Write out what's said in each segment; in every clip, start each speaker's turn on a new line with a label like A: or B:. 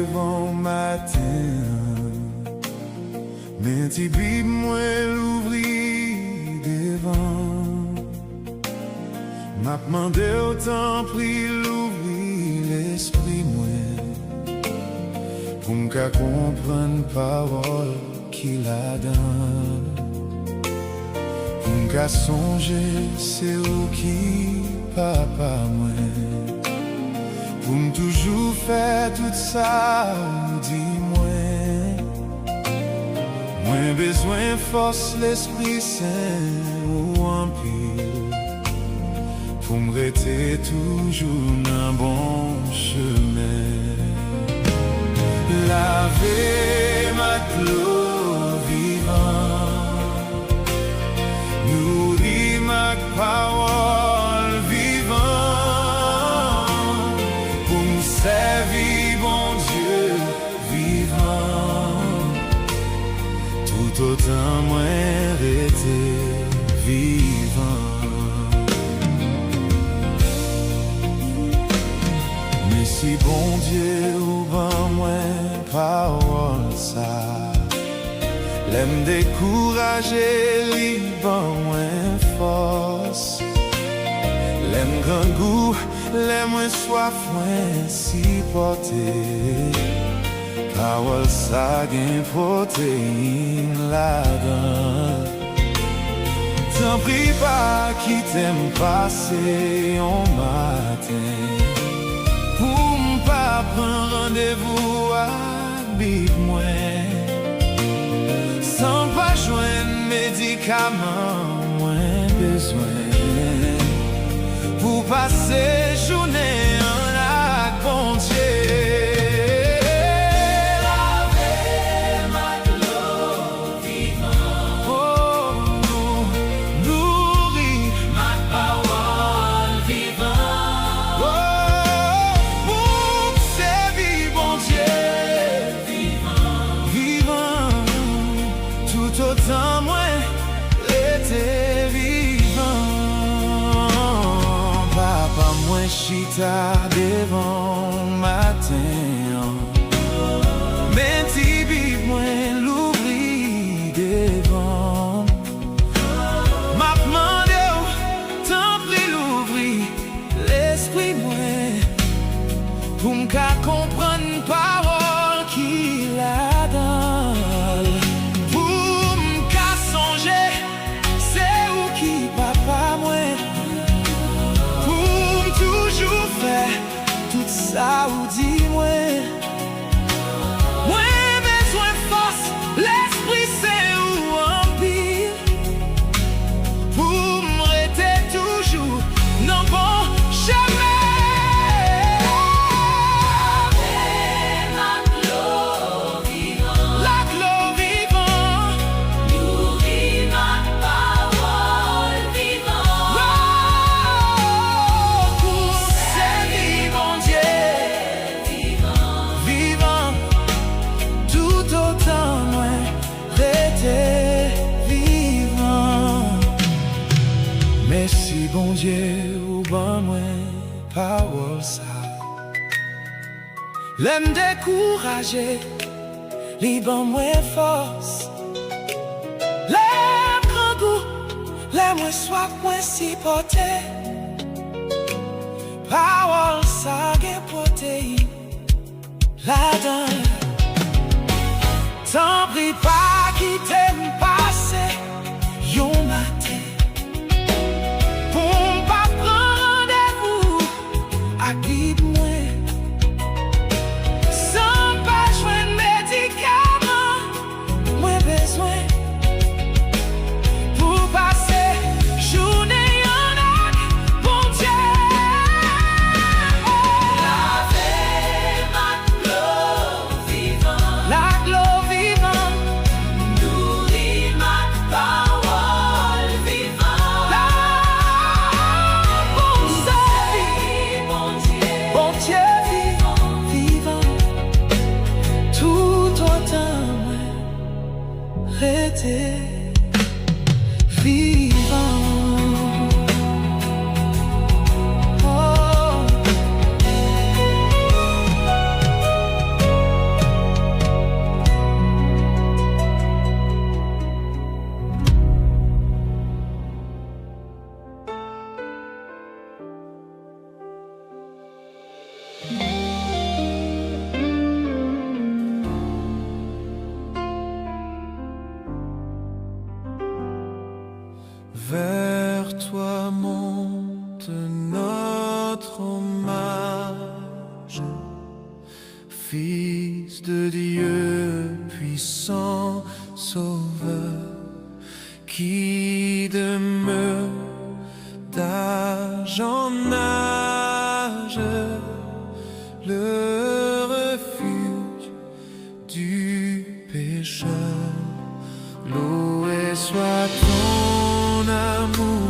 A: devant matin, mais ti bib moi l'ouvri devant. M'a demandé autant pris l'ouvri l'esprit moi, pour m'ka comprendre parole qu'il a donné. Pour m'ka songer c'est où qui papa moi. Pour me toujours faire tout ça, dis-moi. Moins besoin force l'Esprit Saint ou en pile. Pour me rester toujours d'un bon chemin. Laver ma clos vivant, nourrir ma parole vivant. Servir bon Dieu vivant, tout autant moi rester vivant. Mais si bon Dieu ou ben moi parole ça, l'aime décourager, lui ben moi force, l'aime grand goût. Les moins soif, moins si porté. Parole ça gagne protéine là-dedans. T'en prie pas qui t'aime passer en matin. Pour m'pas prendre rendez-vous avec moi. Sans pas joindre médicaments, moins besoin. Pour passer journée en lac bon Dieu. Laver ma clos vivant, oh, nourrir ma parole vivant, oh, pour servir bon Dieu vivant, vivant, tout autant moi l'été vivant. Moi chita devant matin, mais ti bib moi l'ouvri devant. M'a demandé tant pris l'ouvri l'esprit moi, pour m'ka comprendre parole qu'il a donné. Pour m'ka songer c'est où qui papa moi. Toujours fait tout ça ou dis-moi. Moi besoin force, l'esprit c'est où en pire. Pour m'arrêter toujours, non bon chemin. La clos vivant, la clos vivant, nourrir ma parole vivant. Mais si bon Dieu ou ben moi parole ça, l'aime décourager, li ben moi force, l'aime grand goût, l'aime moi soif, moi si porté. Parole ça gagne protéine là-dedans. T'en prie pas qui t'aime passer yon matin. Pour pas prendre rendez-vous avec moi. Sans pas joindre médicaments, moins besoin. Pour passer journée en lac, bon Dieu. Laver ma clos vivant, la clos vivant, nourrir ma parole vivant. Pour servir bon Dieu vivant, vivant, tout autant moi rester vivant. Oh. Fils de Dieu, puissant Sauveur, qui demeure d'âge en âge, le refuge du pécheur. Loué soit ton amour,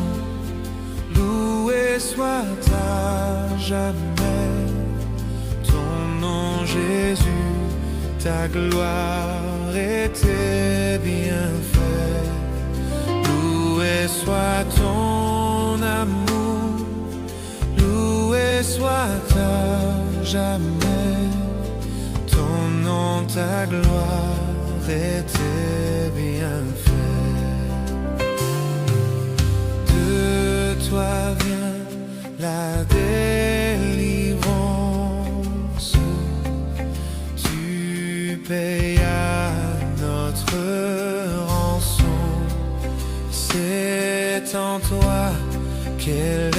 A: loué soit à jamais ton nom Jésus, ta gloire et tes bienfaits. Loué soit ton amour, loué soit à jamais ton nom, ta gloire et tes bienfaits. De toi vient la délivrance, tu payes à notre rançon. C'est en toi quelle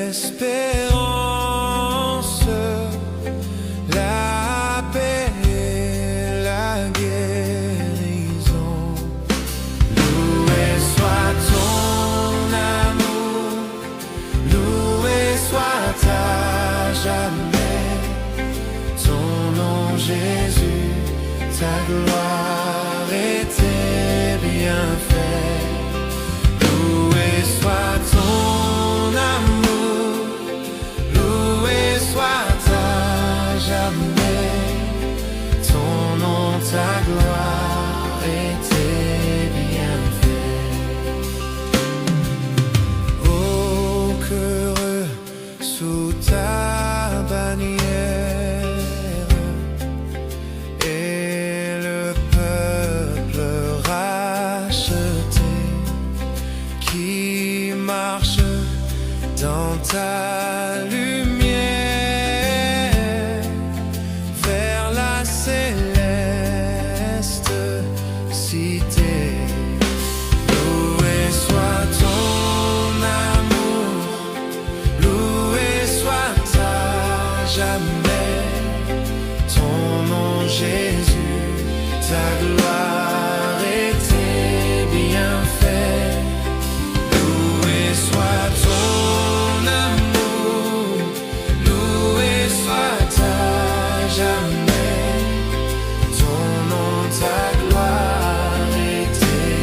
A: espérance, la paix et la guérison. Loué soit ton amour, loué soit à jamais ton nom Jésus, ta gloire et tes bienfaits. Loué soit ton amour, loué soit à jamais ton nom, ta gloire et tes bienfaits. Ô qu'heureux sous ta bannière est le peuple racheté qui marche dans ta lumière vers la céleste cité. Loué soit ton amour, loué soit à jamais ton nom Jésus, ta gloire et tes bienfaits. Loué soit ton amour, loué soit à jamais ton nom, ta gloire et tes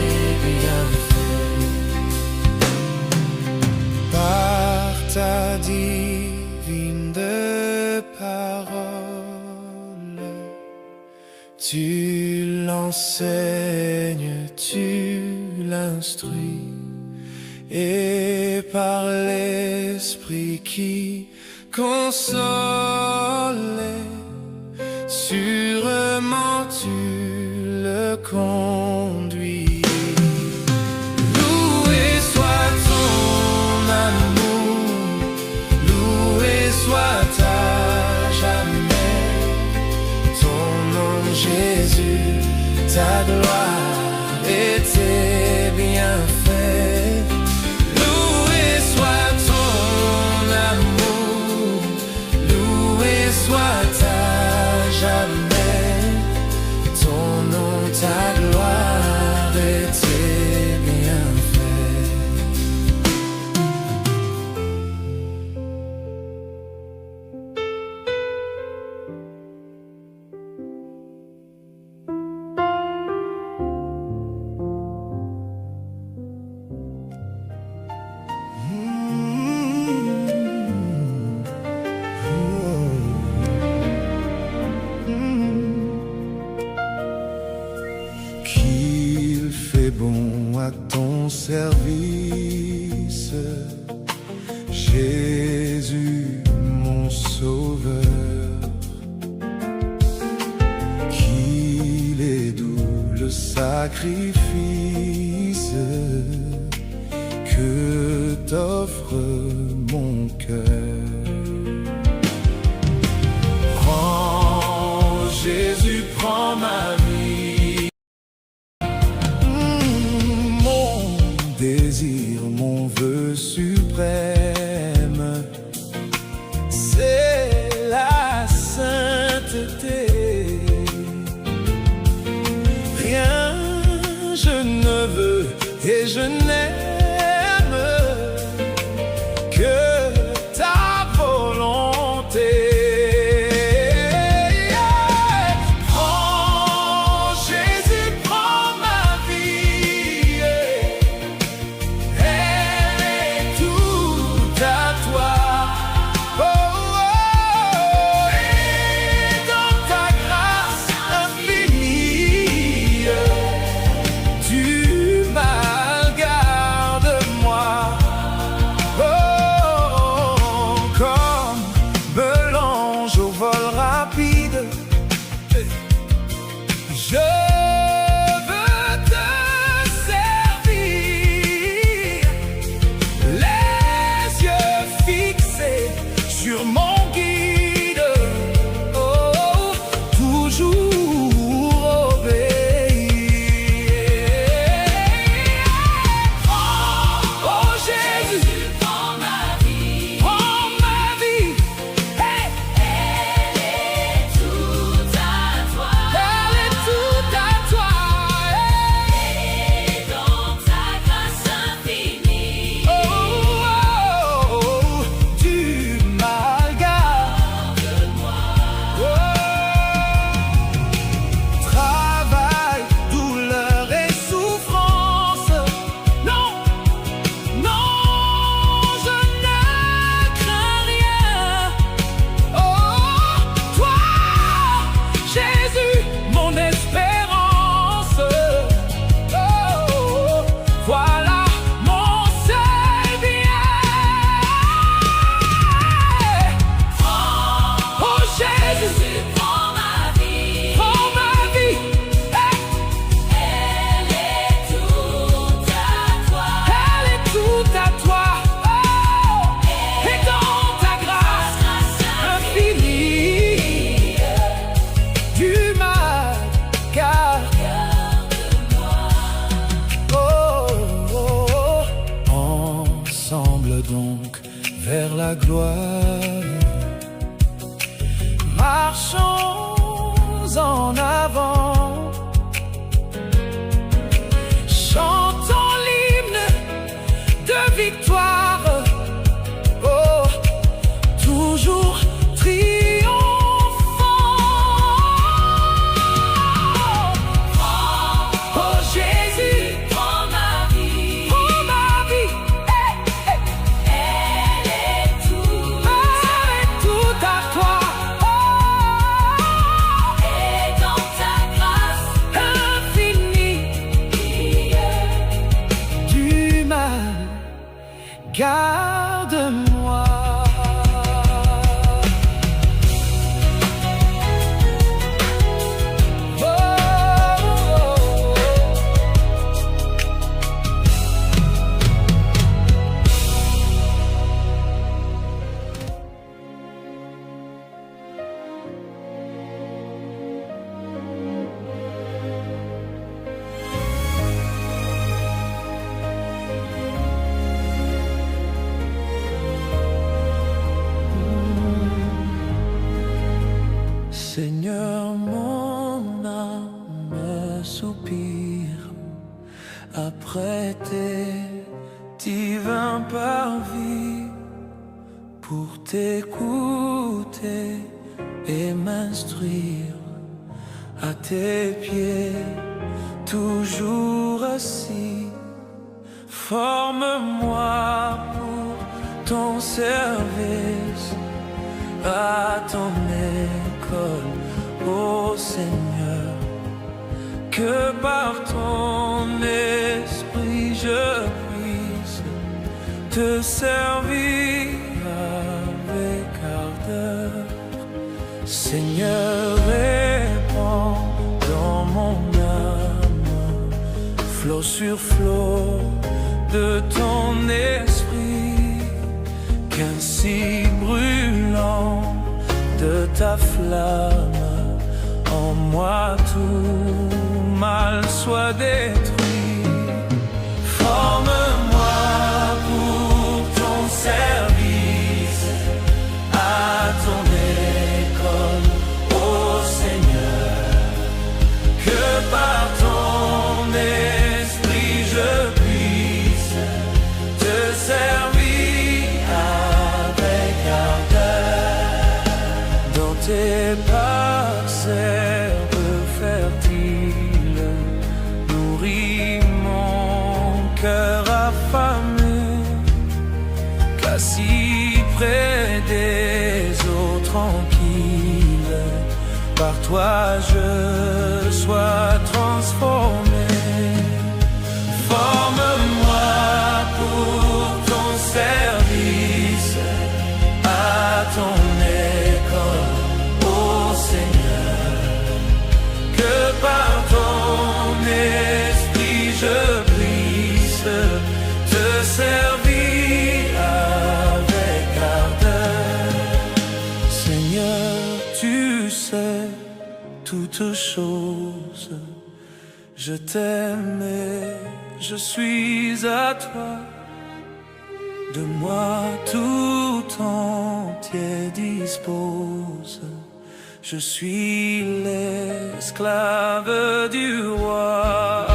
A: bienfaits. Par ta divine de parole, tu l'enseignes, tu l'instruis, et par l'Esprit qui console, sûrement tu le conduis. Loué soit ton amour, loué soit à jamais ton nom Jésus, ta gloire et tes bienfaits. Loué soit ton amour, loué soit à jamais ton nom, ta gloire et tes bienfaits. Qu'il fait bon à ton service, Jésus mon sauveur. Qu'il est doux le sacrifice que t'offre mon cœur. Prends Jésus, prends ma vie, mon désir, mon vœu suprême, c'est la sainteté. et je n'aime que ta volonté. Prends Jésus, prends ma vie, elle est toute à toi. Oh, oh, et dans ta grâce infinie, du mal garde-moi. Oh, comme l'ange au vol rapide, je veux te servir, les yeux fixés sur mon guide, oh, toujours obéir. Oh Jésus, prends ma vie, hey. Elle est toute à toi, hey.
B: Et dans ta grâce infinie,
A: Oh, oh, oh, du mal garde-moi. Oh, travail, douleur et souffrance, non, non, je ne crains rien. Oh, toi, Jésus, mon espérance. Oh, voilà mon seul bien. Oh Jésus,
B: prends ma vie,
A: hey.
B: elle est toute à toi.
A: Elle est toute à toi. Oh, et dans ta grâce infinie, du mal garde-moi. Oh, oh, oh. Ensemble donc vers la gloire, marchons en avant, chantons l'hymne de victoire, oh, toujours triomphant. Oh Jésus,
B: Prends ma vie,
A: hey, hey.
B: elle est toute
A: Elle est toute à toi. Oh,
B: et dans ta grâce
A: infinie, du mal garde-moi. Oh, oh, oh. Seigneur, mon âme soupire après tes divins parvis, pour t'écouter et m'instruire à tes pieds, toujours assis. Forme-moi pour ton service, à ton école, ô Seigneur, que par ton esprit je puisse te servir avec ardeur. Seigneur, répands dans mon âme flot sur flot de ton esprit, qu'ainsi brûlant de ta flamme, en moi tout mal soit détruit. Forme-moi pour ton service, à ton école, ô Seigneur, que par ton esprit je puisse toi je sois transformé. Forme-moi pour ton service, à ton école, ô Seigneur. Que par ton esprit je puisse te servir avec ardeur. Seigneur, tu sais toutes choses. Je t'aime et je suis à toi. De moi tout entier dispose. Je suis l'esclave du roi.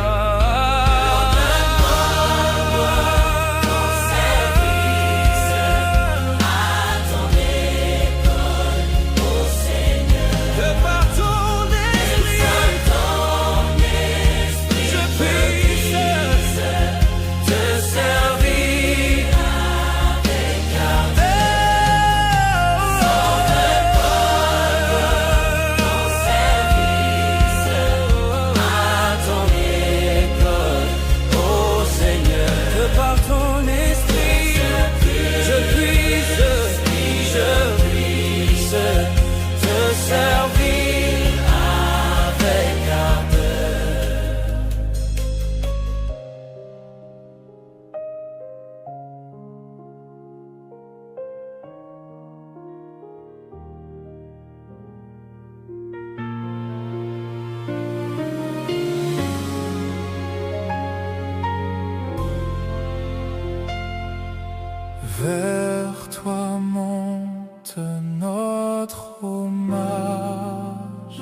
A: Vers toi monte notre hommage,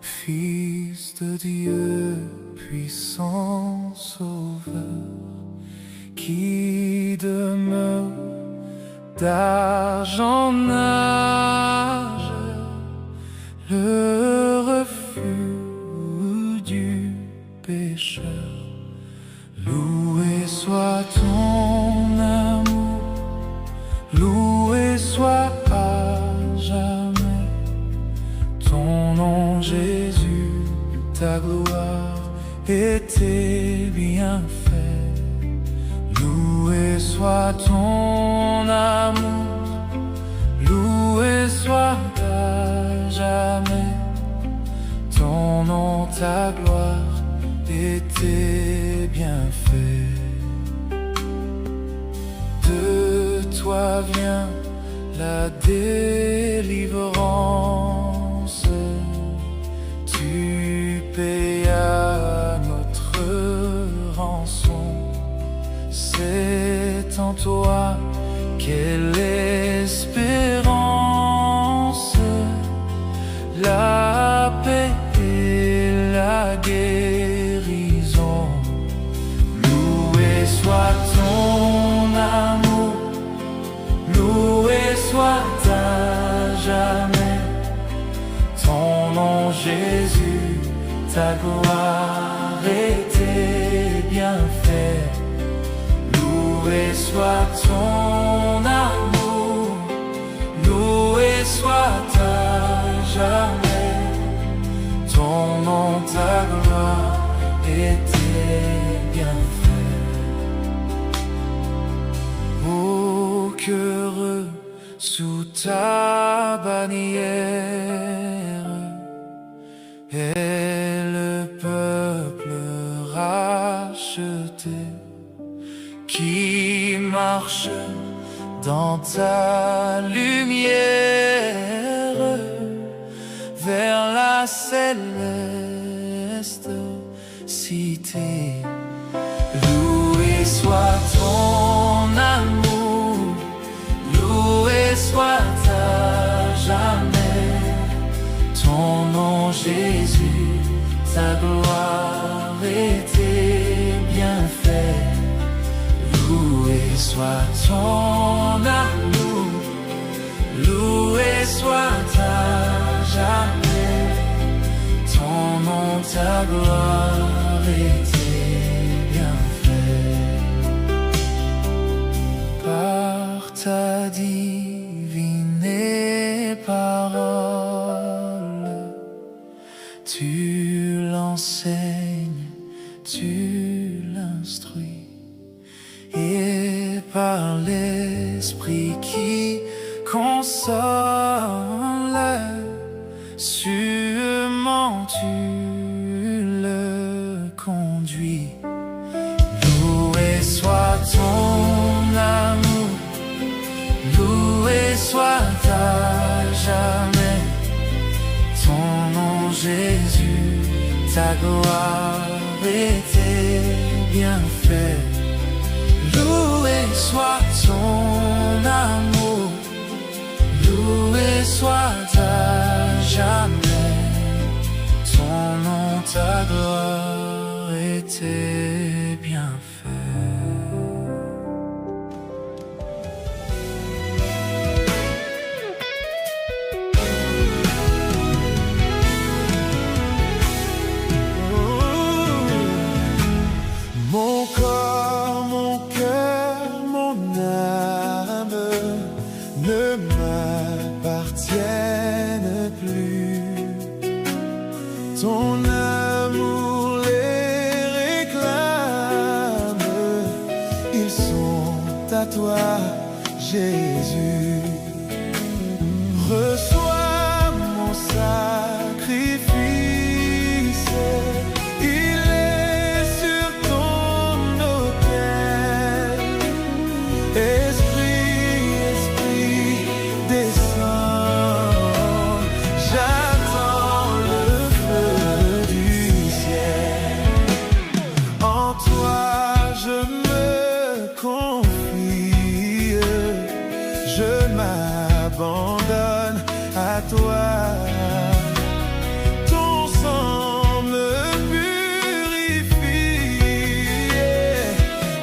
A: Fils de Dieu, puissant Sauveur, qui demeure d'âge en âge, le refuge du pécheur. Loué soit ton amour, loué soit à jamais ton nom Jésus, ta gloire et tes bienfaits. Loué soit ton amour, loué soit à jamais ton nom, ta gloire et tes bienfaits. De toi vient la délivrance, tu payas notre rançon. C'est en toi qu'est l'espérance, la paix et la guérison. Loué soit ton amour, loué soit à jamais ton nom Jésus, ta gloire et tes bienfaits. Loué soit ton amour, loué soit à jamais ton nom, ta gloire et tes bienfaits. Oh, qu'heureux sous ta bannière est le peuple racheté, qui marche dans ta lumière vers la céleste cité. Loué soit ton amour, loué soit à jamais ton nom Jésus, ta gloire et tes bienfaits. Loué soit ton amour, loué soit à jamais ton nom, ta gloire et tes bienfaits. Par ta divine parole, Tu l'enseignes, tu l'instruis, et par l'Esprit qui console, sûrement tu le conduis. Loué soit ton amour, loué soit à jamais ton nom Jésus, ta gloire et tes bienfaits. Loué soit ton amour, loué soit à jamais ton nom, ta gloire et tes bienfaits. Mon corps, mon cœur, mon âme ne m'appartiennent plus. Ton amour les réclame, ils sont à toi, Jésus. Reçois mon sacrifice, il est sur ton autel. Esprit, Esprit, descends, j'attends le feu du ciel. En toi je me confie, je m'abandonne à toi. Ton sang me purifie,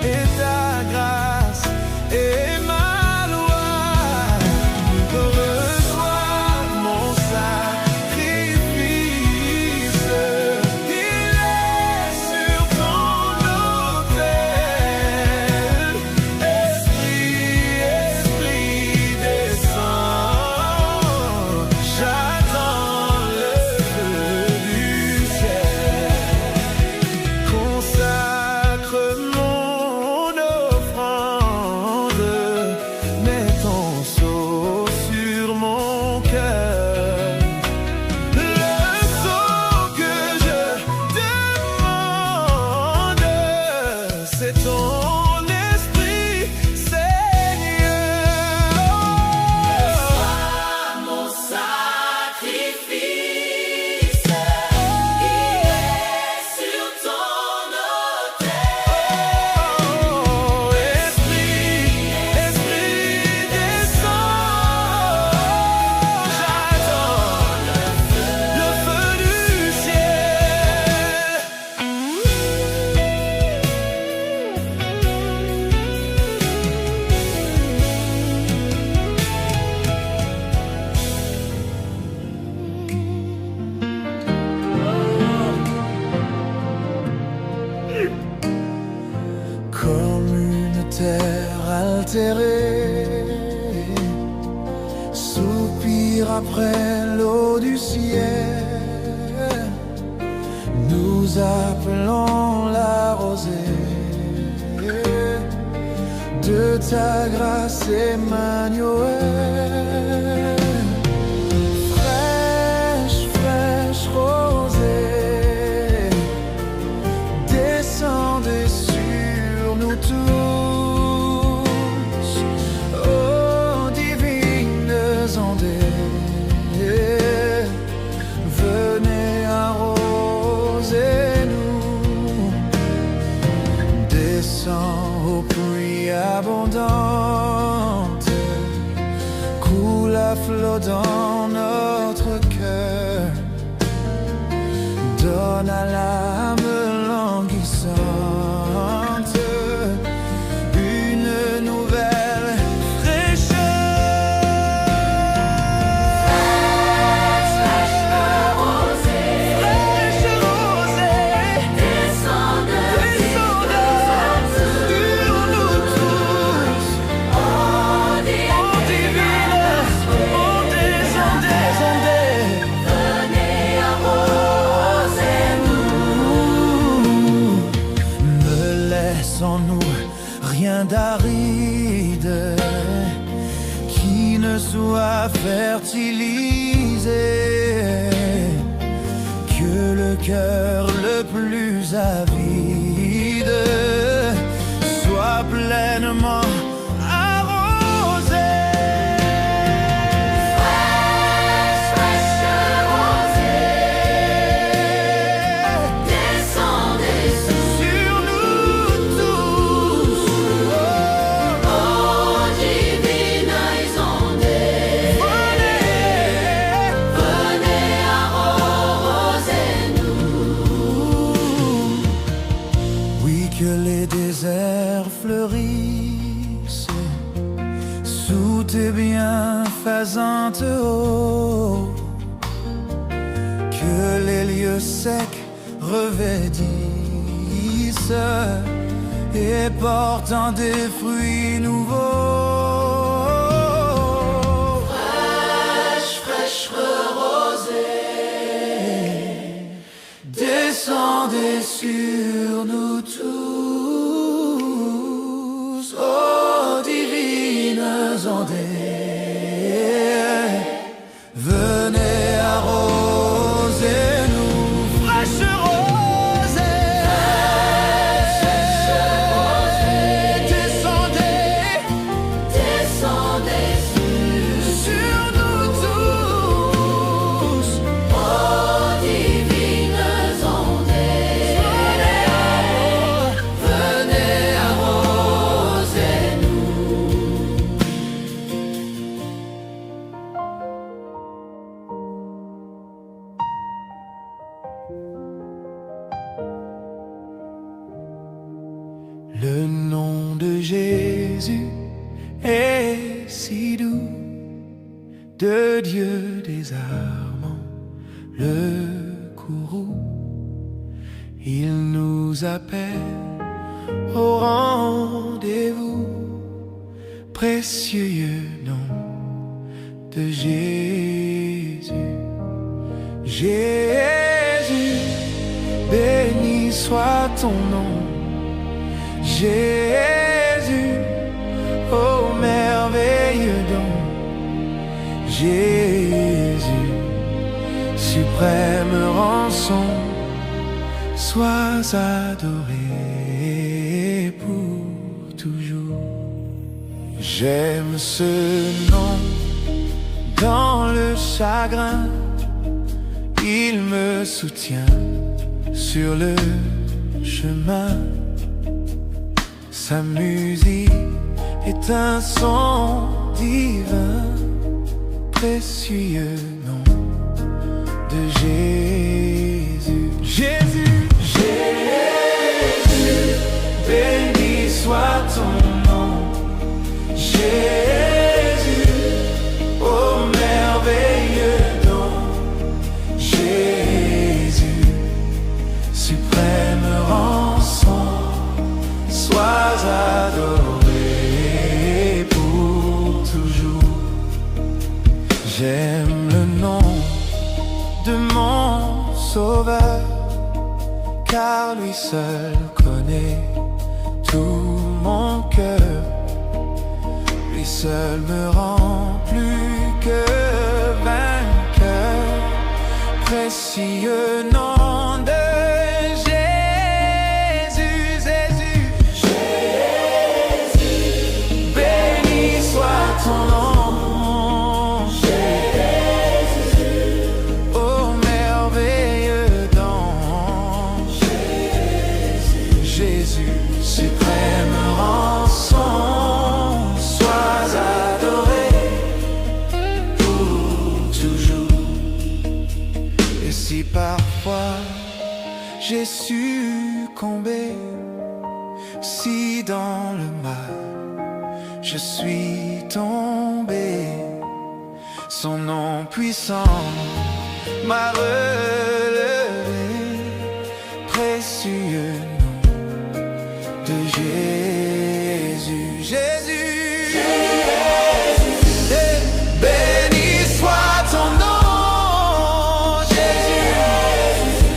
A: et ta grâce est ma loi. Reçois mon sacrifice, il est sur ton autel. Esprit, Esprit, descends, j'attends le feu du ciel. Consacre mon offrande, mets ton sceau sur mon cœur. Le sceau que je demande, c'est ton esprit, Seigneur.
B: Mon sacrifice, il est sur ton autel.
A: Oh, Esprit, Esprit, descends, j'attends le feu du ciel. Comme une terre altérée soupire après l'eau du ciel, nous appelons la rosée de ta grâce, Emmanuel. Fraîche, fraîche rosée, descendez sur nous tous, ô divines ondées, venez arroser-nous. Descends aux pluies abondantes, coule à flot dans notre cœur, donne à l'âme languissante une nouvelle fraîcheur.
B: Fraîche rosée,
A: Fraîche rosée,
B: descends de
A: sur nous tous,
B: oh
A: divine, oh des ondes,
B: venez arroser.
A: fertiliser, que le cœur le plus avide soit pleinement arrosé.
B: Fraîche rosée, descendez
A: Sur nous tous,
B: oh divines ondées. Venez arroser-nous.
A: oui, que les déserts fleurissent sous tes bienfaisantes eaux, que les lieux secs revêtissent et portant des fruits nouveaux. Fraîche rosée, descendez sur nous tous, ô divines ondées. Venez arroser-nous. Fraîche rosée, descendez
B: Descendez
A: sur nous tous.
B: oh divines ondées.
A: Venez arroser-nous. Le nom de Jésus est si doux, de Dieu désarmant le courroux. Il nous appelle au rendez-vous, précieux nom de Jésus. Jésus, béni soit ton nom. Jésus, ô merveilleux don. Jésus, suprême rançon, sois adoré pour toujours. J'aime ce nom dans le chagrin, il me soutient sur le chemin. Sa musique est un son divin, précieux nom de Jésus. Jésus, Jésus, béni soit ton nom. Jésus, ô merveilleux don. Jésus, suprême rançon, sois adoré pour toujours. J'aime le nom de mon Sauveur, car lui seul connaît tout mon cœur. Lui seul me rend plus que vainqueur. Précieux nom de suprême rançon, sois adoré pour toujours. Et si parfois j'ai succombé, si dans le mal je suis tombé, son nom puissant m'a relevé, précieux nom de Jésus. Jésus, Jésus, béni soit ton nom. Jésus,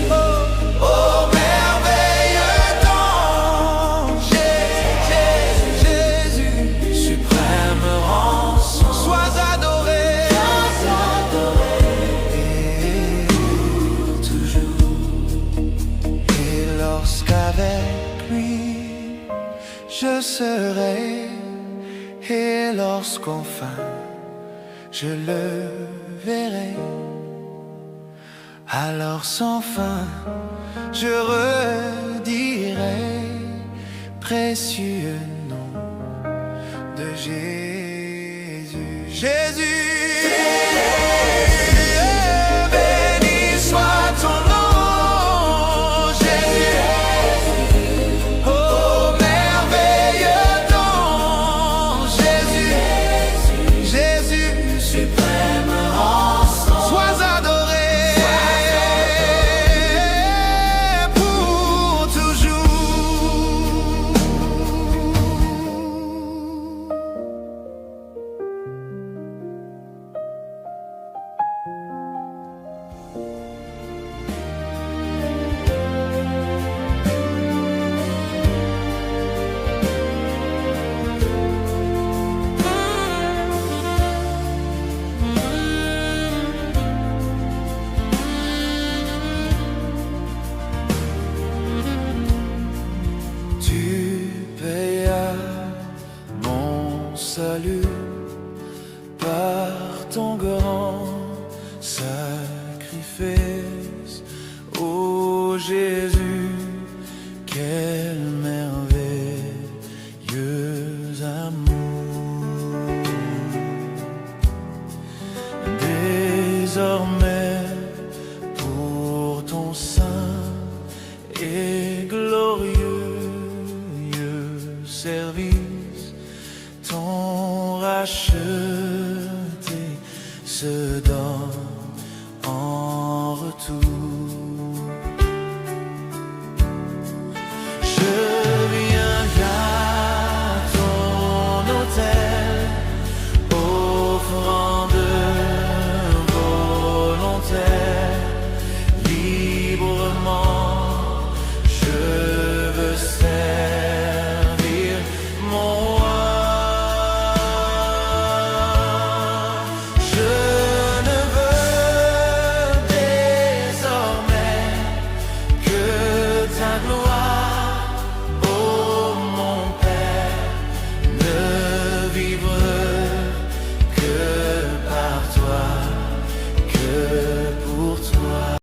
A: oh, oh merveilleux don. Jésus, suprême rançon, sois adoré. lui je serai, et lorsqu'enfin je le verrai, alors sans fin je redirai précieux nom de Jésus. Jésus, béni soit ton nom, Jésus. Oh, merveilleux don, Jésus. Jésus, suprême rançon. Sois adoré pour toujours. Tu payas mon salut par ton grand sacrifice, ô Jésus.